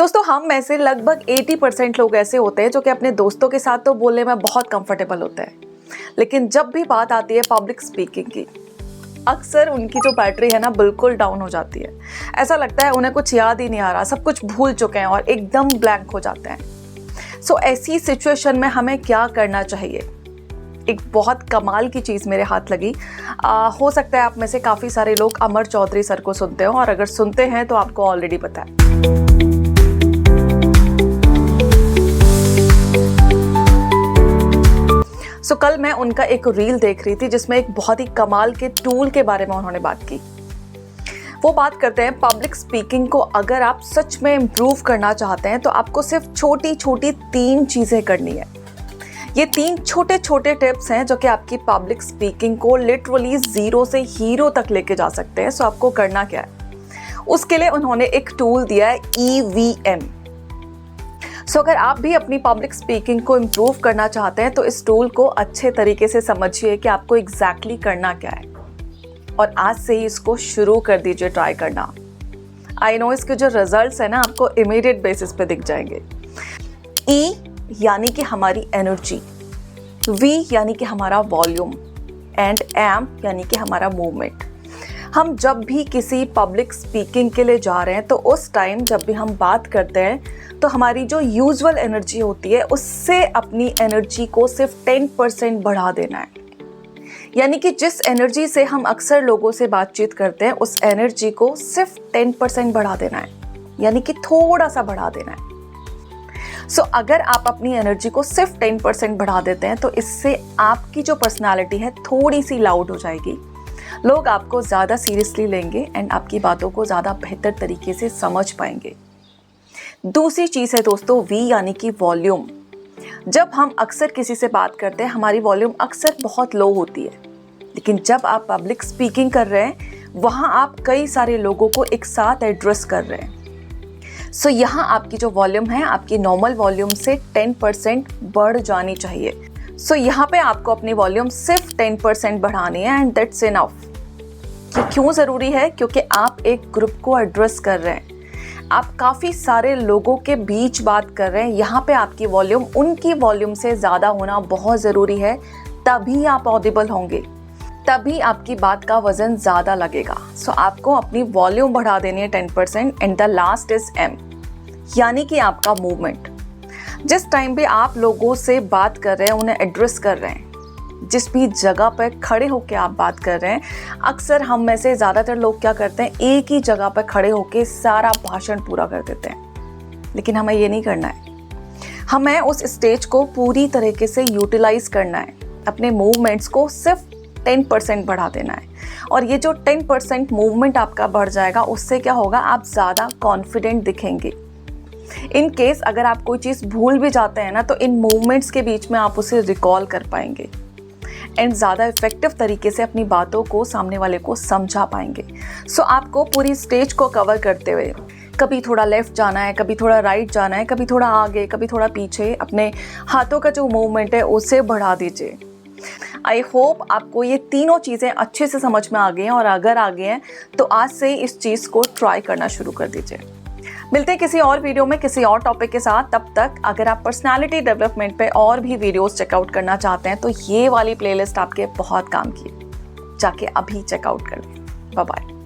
दोस्तों हम में से लगभग 80% लोग ऐसे होते हैं जो कि अपने दोस्तों के साथ तो बोलने में बहुत कंफर्टेबल होते हैं, लेकिन जब भी बात आती है पब्लिक स्पीकिंग की, अक्सर उनकी जो बैटरी है ना बिल्कुल डाउन हो जाती है। ऐसा लगता है उन्हें कुछ याद ही नहीं आ रहा, सब कुछ भूल चुके हैं और एकदम ब्लैंक हो जाते हैं। सो ऐसी सिचुएशन में हमें क्या करना चाहिए? एक बहुत कमाल की चीज़ मेरे हाथ लगी। हो सकता है आप में से काफ़ी सारे लोग अमर चौधरी सर को सुनते हो, और अगर सुनते हैं तो आपको ऑलरेडी पता है। सो कल मैं उनका एक रील देख रही थी जिसमें एक बहुत ही कमाल के टूल के बारे में उन्होंने बात की। वो बात करते हैं पब्लिक स्पीकिंग को अगर आप सच में इम्प्रूव करना चाहते हैं तो आपको सिर्फ छोटी छोटी 3 चीज़ें करनी है। ये 3 छोटे छोटे टिप्स हैं जो कि आपकी पब्लिक स्पीकिंग को लिटरली 0 से हीरो तक लेके जा सकते हैं। सो आपको करना क्या है? उसके लिए उन्होंने एक टूल दिया है, EVM। सो अगर आप भी अपनी पब्लिक स्पीकिंग को इम्प्रूव करना चाहते हैं तो इस टूल को अच्छे तरीके से समझिए कि आपको एग्जैक्टली करना क्या है, और आज से ही इसको शुरू कर दीजिए ट्राई करना। आई नो इसके जो रिजल्ट्स है ना आपको इमीडिएट बेसिस पे दिख जाएंगे। E यानी कि हमारी एनर्जी, V यानी कि हमारा वॉल्यूम, एंड M यानी कि हमारा मूवमेंट। हम जब भी किसी पब्लिक स्पीकिंग के लिए जा रहे हैं तो उस टाइम जब भी हम बात करते हैं तो हमारी जो यूजुअल एनर्जी होती है उससे अपनी एनर्जी को सिर्फ 10% बढ़ा देना है। यानी कि जिस एनर्जी से हम अक्सर लोगों से बातचीत करते हैं उस एनर्जी को सिर्फ 10% बढ़ा देना है, यानी कि थोड़ा सा बढ़ा देना है। सो अगर आप अपनी एनर्जी को सिर्फ 10% बढ़ा देते हैं तो इससे आपकी जो पर्सनालिटी है थोड़ी सी लाउड हो जाएगी, लोग आपको ज़्यादा सीरियसली लेंगे एंड आपकी बातों को ज़्यादा बेहतर तरीके से समझ पाएंगे। दूसरी चीज़ है दोस्तों, V यानी कि वॉल्यूम। जब हम अक्सर किसी से बात करते हैं हमारी वॉल्यूम अक्सर बहुत लो होती है, लेकिन जब आप पब्लिक स्पीकिंग कर रहे हैं वहाँ आप कई सारे लोगों को एक साथ एड्रेस कर रहे हैं। सो यहाँ आपकी जो वॉल्यूम है आपकी नॉर्मल वॉल्यूम से 10% बढ़ जानी चाहिए। सो यहाँ पे आपको अपनी वॉल्यूम सिर्फ 10% बढ़ानी है एंड दैट्स इनफ। ये क्यों ज़रूरी है? क्योंकि आप एक ग्रुप को एड्रेस कर रहे हैं, आप काफ़ी सारे लोगों के बीच बात कर रहे हैं। यहाँ पे आपकी वॉल्यूम उनकी वॉल्यूम से ज़्यादा होना बहुत ज़रूरी है, तभी आप ऑडिबल होंगे, तभी आपकी बात का वज़न ज़्यादा लगेगा। सो आपको अपनी वॉल्यूम बढ़ा देनी है 10% and the last is M यानी कि आपका मूवमेंट। जिस टाइम पे आप लोगों से बात कर रहे हैं, उन्हें एड्रेस कर रहे हैं, जिस भी जगह पर खड़े होकर आप बात कर रहे हैं, अक्सर हम में से ज़्यादातर लोग क्या करते हैं, एक ही जगह पर खड़े होकर सारा भाषण पूरा कर देते हैं, लेकिन हमें ये नहीं करना है। हमें उस स्टेज को पूरी तरीके से यूटिलाइज करना है, अपने मूवमेंट्स को सिर्फ 10% बढ़ा देना है। और ये जो 10% मूवमेंट आपका बढ़ जाएगा उससे क्या होगा, आप ज़्यादा कॉन्फिडेंट दिखेंगे। इन केस अगर आप कोई चीज़ भूल भी जाते हैं ना तो इन मूवमेंट्स के बीच में आप उसे रिकॉल कर पाएंगे एंड ज़्यादा इफेक्टिव तरीके से अपनी बातों को सामने वाले को समझा पाएंगे। सो आपको पूरी स्टेज को कवर करते हुए कभी थोड़ा लेफ्ट जाना है, कभी थोड़ा राइट जाना है, कभी थोड़ा आगे, कभी थोड़ा पीछे, अपने हाथों का जो मूवमेंट है उसे बढ़ा दीजिए। आई होप आपको ये तीनों चीज़ें अच्छे से समझ में आ गई हैं, और अगर आ गए हैं तो आज से इस चीज़ को ट्राई करना शुरू कर दीजिए। मिलते हैं किसी और वीडियो में किसी और टॉपिक के साथ। तब तक अगर आप पर्सनालिटी डेवलपमेंट पे और भी वीडियोस चेकआउट करना चाहते हैं तो ये वाली प्लेलिस्ट आपके बहुत काम की है, जाके अभी चेकआउट कर लें। Bye bye.